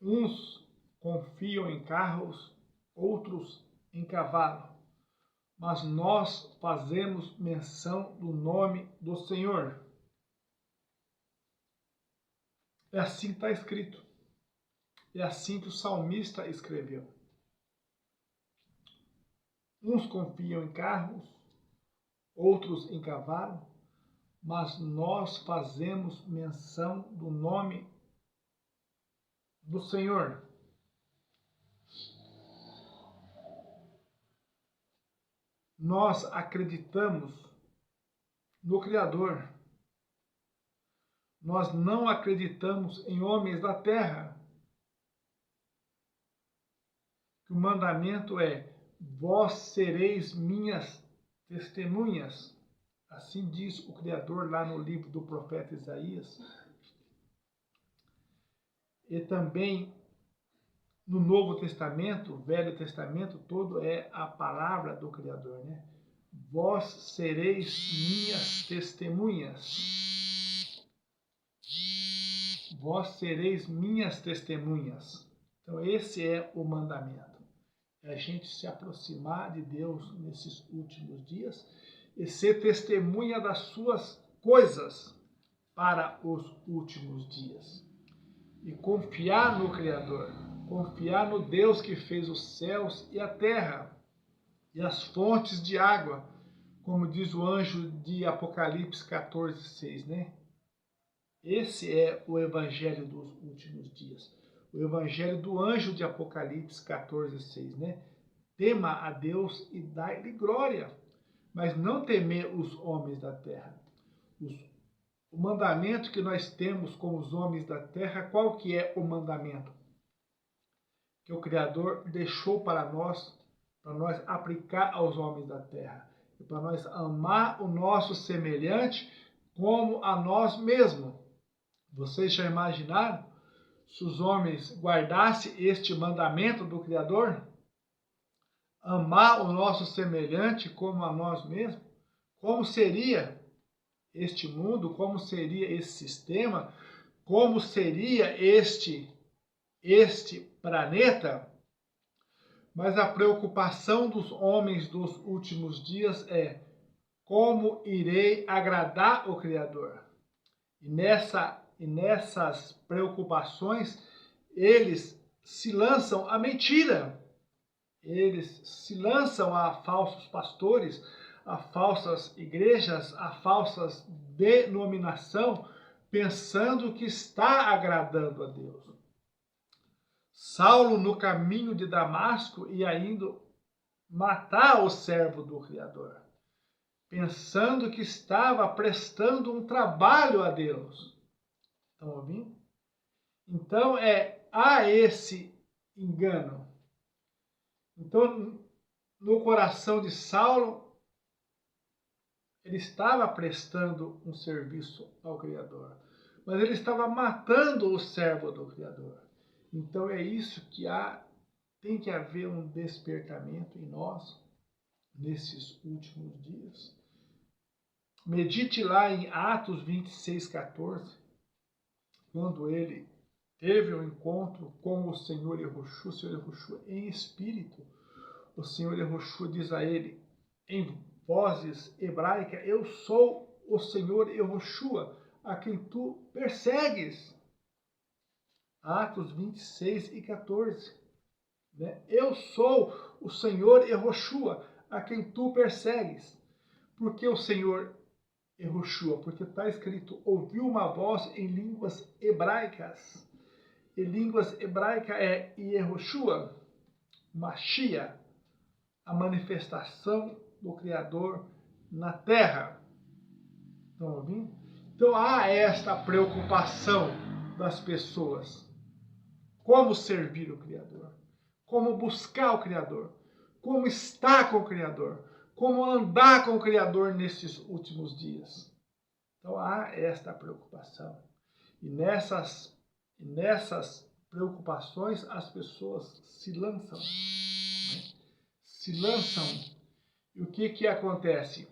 Uns confiam em carros, outros em cavalo, mas nós fazemos menção do nome do Senhor. É assim que está escrito. É assim que o salmista escreveu. Uns confiam em carros, outros em cavalo, mas nós fazemos menção do nome do Senhor. Nós acreditamos no Criador. Nós não acreditamos em homens da terra. O mandamento é: vós sereis minhas testemunhas. Assim diz o Criador lá no livro do profeta Isaías. E também no Novo Testamento, Velho Testamento, todo é a palavra do Criador, né? Vós sereis minhas testemunhas. Vós sereis minhas testemunhas. Então esse é o mandamento. É a gente se aproximar de Deus nesses últimos dias e ser testemunha das suas coisas para os últimos dias. E confiar no Criador, confiar no Deus que fez os céus e a terra e as fontes de água, como diz o anjo de Apocalipse 14:6, né? Esse é o evangelho dos últimos dias. O evangelho do anjo de Apocalipse 14:6, né? Tema a Deus e dai-lhe glória, mas não temer os homens da terra. O mandamento que nós temos com os homens da terra, qual que é o mandamento? Que o Criador deixou para nós aplicar aos homens da terra. E para nós amar o nosso semelhante como a nós mesmos. Vocês já imaginaram se os homens guardassem este mandamento do Criador? Amar o nosso semelhante como a nós mesmos? Como seria este mundo? Como seria esse sistema? Como seria este planeta? Mas a preocupação dos homens dos últimos dias é: como irei agradar o Criador? E nessas preocupações, eles se lançam à mentira. Eles se lançam a falsos pastores, a falsas igrejas, a falsas denominação, pensando que está agradando a Deus. Saulo, no caminho de Damasco, ia indo matar o servo do Criador, pensando que estava prestando um trabalho a Deus. Estão ouvindo? Então, há esse engano. Então, no coração de Saulo, ele estava prestando um serviço ao Criador, mas ele estava matando o servo do Criador. Então é isso que tem que haver um despertamento em nós nesses últimos dias. Medite lá em Atos 26:14, quando ele teve um encontro com o Senhor Yahushua em espírito. O Senhor Yahushua diz a ele, em vozes hebraicas: eu sou o Senhor Yahushua, a quem tu persegues. Atos 26:14. Né? Eu sou o Senhor Yahushua, a quem tu persegues. Por que o Senhor Yahushua? Porque está escrito: ouviu uma voz em línguas hebraicas. E línguas hebraicas é Yahushua, Mashiach, a manifestação do Criador na terra. Estão ouvindo? Então há esta preocupação das pessoas. Como servir o Criador? Como buscar o Criador? Como estar com o Criador? Como andar com o Criador nesses últimos dias? Então há esta preocupação. E nessas preocupações as pessoas se lançam. Se lançam. E o que acontece?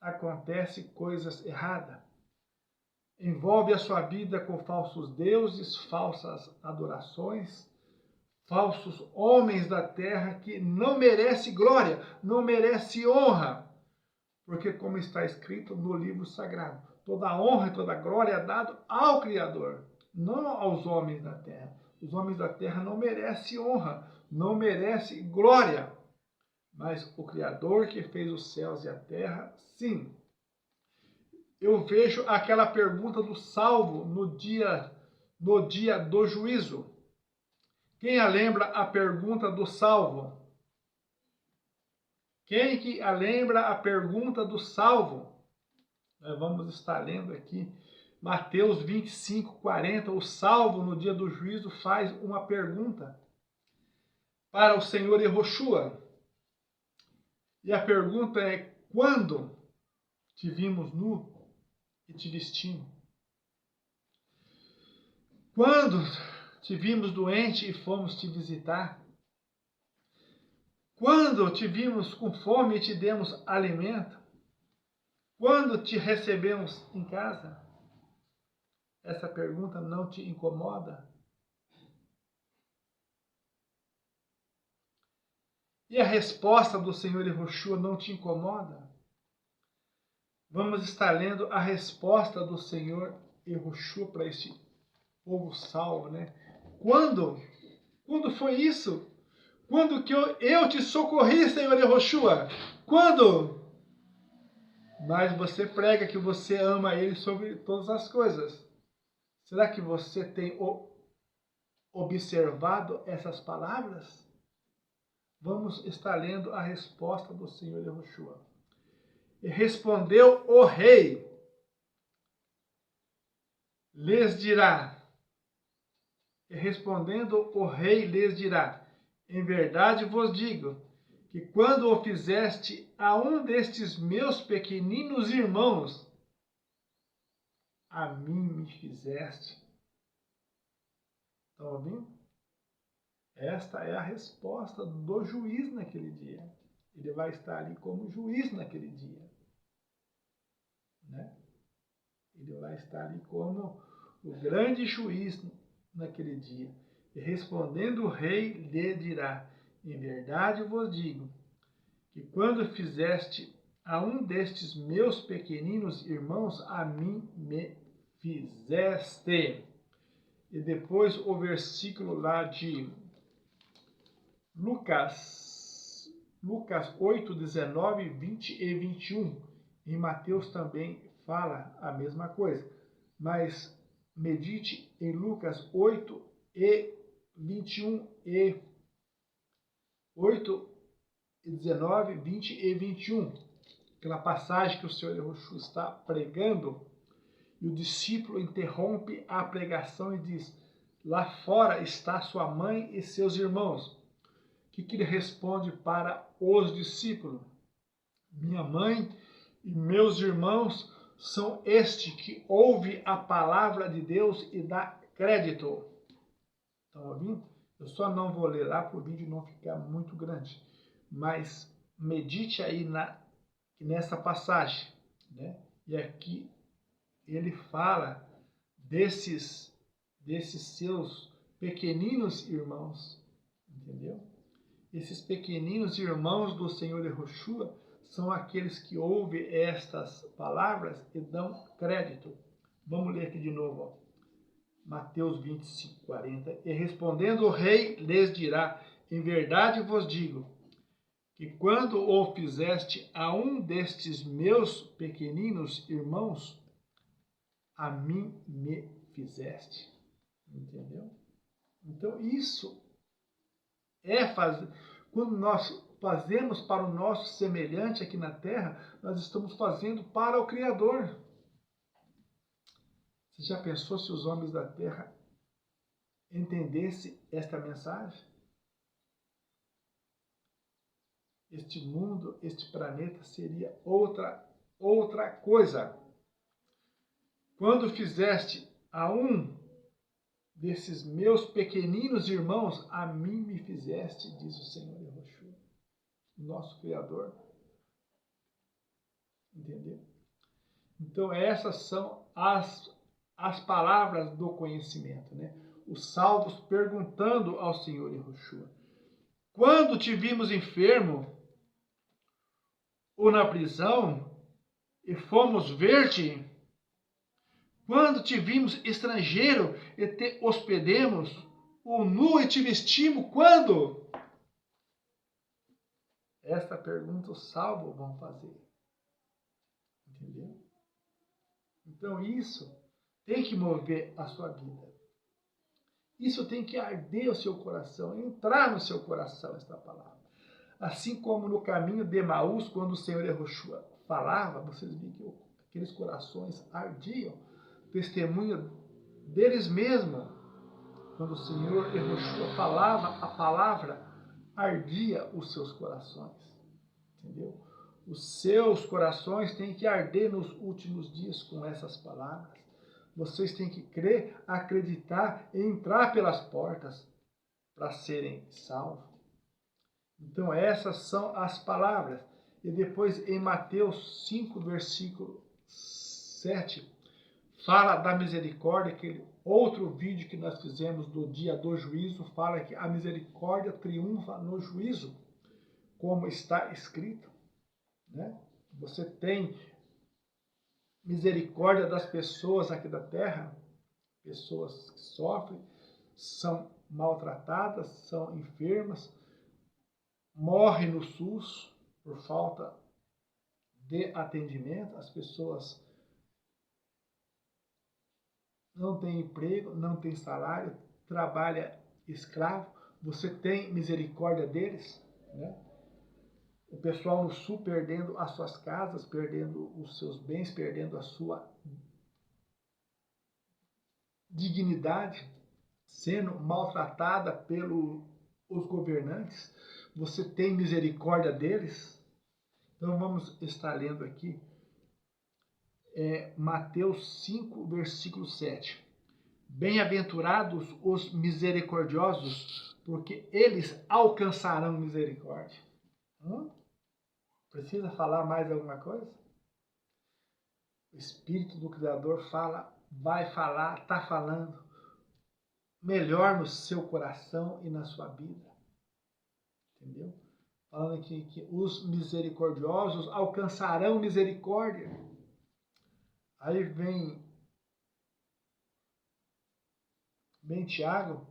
Acontece coisas erradas. envolve a sua vida com falsos deuses, falsas adorações, falsos homens da terra que não merece glória, não merece honra. Porque como está escrito no livro sagrado, toda a honra e toda a glória é dada ao Criador, não aos homens da terra. Os homens da terra não merecem honra, não merecem glória. Mas o Criador que fez os céus e a terra, sim. Eu vejo aquela pergunta do salvo no dia do juízo. Quem a lembra a pergunta do salvo? Quem que a lembra a pergunta do salvo? Nós vamos estar lendo aqui Mateus 25, 40. O salvo no dia do juízo faz uma pergunta para o Senhor Yehoshua. E a pergunta é: quando te vimos nu e te vestimos? Quando te vimos doente e fomos te visitar? Quando te vimos com fome e te demos alimento? Quando te recebemos em casa? Essa pergunta não te incomoda? E a resposta do Senhor Yehoshua não te incomoda? Vamos estar lendo a resposta do Senhor Yehoshua para este povo salvo, né? Quando? Quando foi isso? Quando que eu te socorri, Senhor Yehoshua? Quando? Mas você prega que você ama Ele sobre todas as coisas. Será que você tem observado essas palavras? Vamos estar lendo a resposta do Senhor Yehoshua. E respondeu o rei, lhes dirá. E respondendo o rei lhes dirá: em verdade vos digo, que quando o fizeste a um destes meus pequeninos irmãos, a mim me fizeste. Estão ouvindo? Esta é a resposta do juiz naquele dia. Ele vai estar ali como juiz naquele dia. Né? Ele vai estar ali como o grande juiz naquele dia. E respondendo o rei, lhe dirá: em verdade vos digo, que quando fizeste a um destes meus pequeninos irmãos, a mim me fizeste. E depois o versículo lá de Lucas 8, 19, 20 e 21. Em Mateus também fala a mesma coisa. Mas medite em Lucas 8 e 21 e 8 e 19, 20 e 21. Aquela passagem que o Senhor Yehoshua está pregando e o discípulo interrompe a pregação e diz: lá fora está sua mãe e seus irmãos. O que ele responde para os discípulos? Minha mãe e meus irmãos são este que ouve a palavra de Deus e dá crédito. Estão ouvindo? Eu só não vou ler lá para o vídeo não ficar muito grande. Mas medite aí nessa passagem. Né? E aqui ele fala desses seus pequeninos irmãos. Entendeu? Esses pequeninos irmãos do Senhor Yehoshua são aqueles que ouvem estas palavras e dão crédito. Vamos ler aqui de novo. Ó. Mateus 25, 40. E respondendo o rei, lhes dirá: em verdade vos digo, que quando o fizeste a um destes meus pequeninos irmãos, a mim me fizeste. Entendeu? Então isso é fazer. Quando nós fazemos para o nosso semelhante aqui na terra, nós estamos fazendo para o Criador. Você já pensou se os homens da terra entendessem esta mensagem? Este mundo, este planeta seria outra coisa. Quando fizeste a um desses meus pequeninos irmãos, a mim me fizeste, diz o Senhor Yehoshua, nosso Criador. Entendeu? Então essas são as as palavras do conhecimento, né? Os salvos perguntando ao Senhor Yahushua: quando te vimos enfermo ou na prisão e fomos ver-te? Quando te vimos estrangeiro e te hospedemos, ou nu e te vestimos? Quando? Esta pergunta os salvos vão fazer. Entendeu? Então isso tem que mover a sua vida. Isso tem que arder o seu coração, entrar no seu coração esta palavra. Assim como no caminho de Emaús, quando o Senhor Yahushua falava, vocês viram que aqueles corações ardiam, testemunho deles mesmos. Quando o Senhor Yahushua falava a palavra, ardia os seus corações. Entendeu? Os seus corações têm que arder nos últimos dias com essas palavras. Vocês têm que crer, acreditar e entrar pelas portas para serem salvos. Então essas são as palavras. E depois em Mateus 5, versículo 7, fala da misericórdia. Aquele outro vídeo que nós fizemos do dia do juízo fala que a misericórdia triunfa no juízo, como está escrito, né? Você tem misericórdia das pessoas aqui da terra, pessoas que sofrem, são maltratadas, são enfermas, morrem no SUS por falta de atendimento, as pessoas não têm emprego, não têm salário, trabalha escravo, você tem misericórdia deles, né? O pessoal no sul perdendo as suas casas, perdendo os seus bens, perdendo a sua dignidade, sendo maltratada pelos governantes. Você tem misericórdia deles? Então vamos estar lendo aqui Mateus 5, versículo 7. Bem-aventurados os misericordiosos, porque eles alcançarão misericórdia. Precisa falar mais alguma coisa? O Espírito do Criador fala, vai falar, está falando melhor no seu coração e na sua vida. Entendeu? Falando aqui que os misericordiosos alcançarão misericórdia. Aí vem Tiago,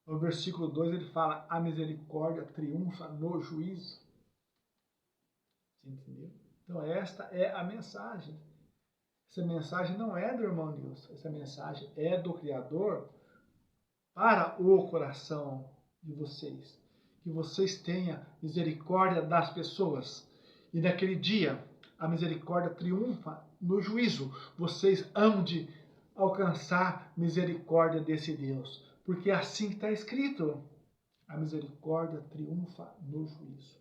no versículo 2, ele fala, a misericórdia triunfa no juízo. Entendeu? Então esta é a mensagem. Essa mensagem não é do irmão Nilson, essa mensagem é do Criador para o coração de vocês. Que vocês tenham misericórdia das pessoas. E naquele dia, a misericórdia triunfa no juízo. Vocês hão de alcançar misericórdia desse Deus. Porque assim está escrito. A misericórdia triunfa no juízo.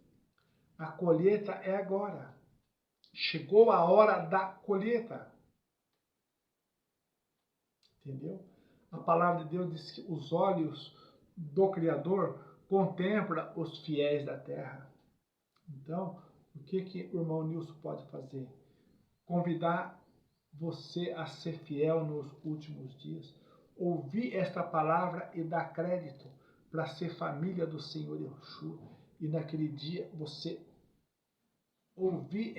A colheita é agora. Chegou a hora da colheita. Entendeu? A palavra de Deus diz que os olhos do Criador contemplam os fiéis da terra. Então, o que o irmão Nilson pode fazer? Convidar você a ser fiel nos últimos dias. Ouvir esta palavra e dar crédito para ser família do Senhor Yahushua. E naquele dia você ouvir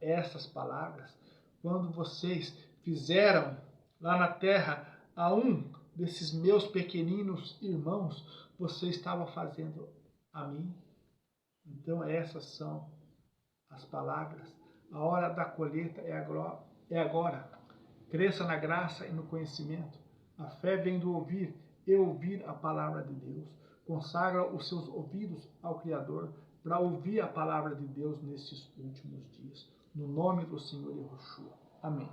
essas palavras. Quando vocês fizeram lá na terra a um desses meus pequeninos irmãos, você estava fazendo a mim. Então essas são as palavras. A hora da colheita é agora. Cresça na graça e no conhecimento. A fé vem do ouvir e ouvir a palavra de Deus. Consagra os seus ouvidos ao Criador para ouvir a palavra de Deus nesses últimos dias. No nome do Senhor Yahushua. Amém.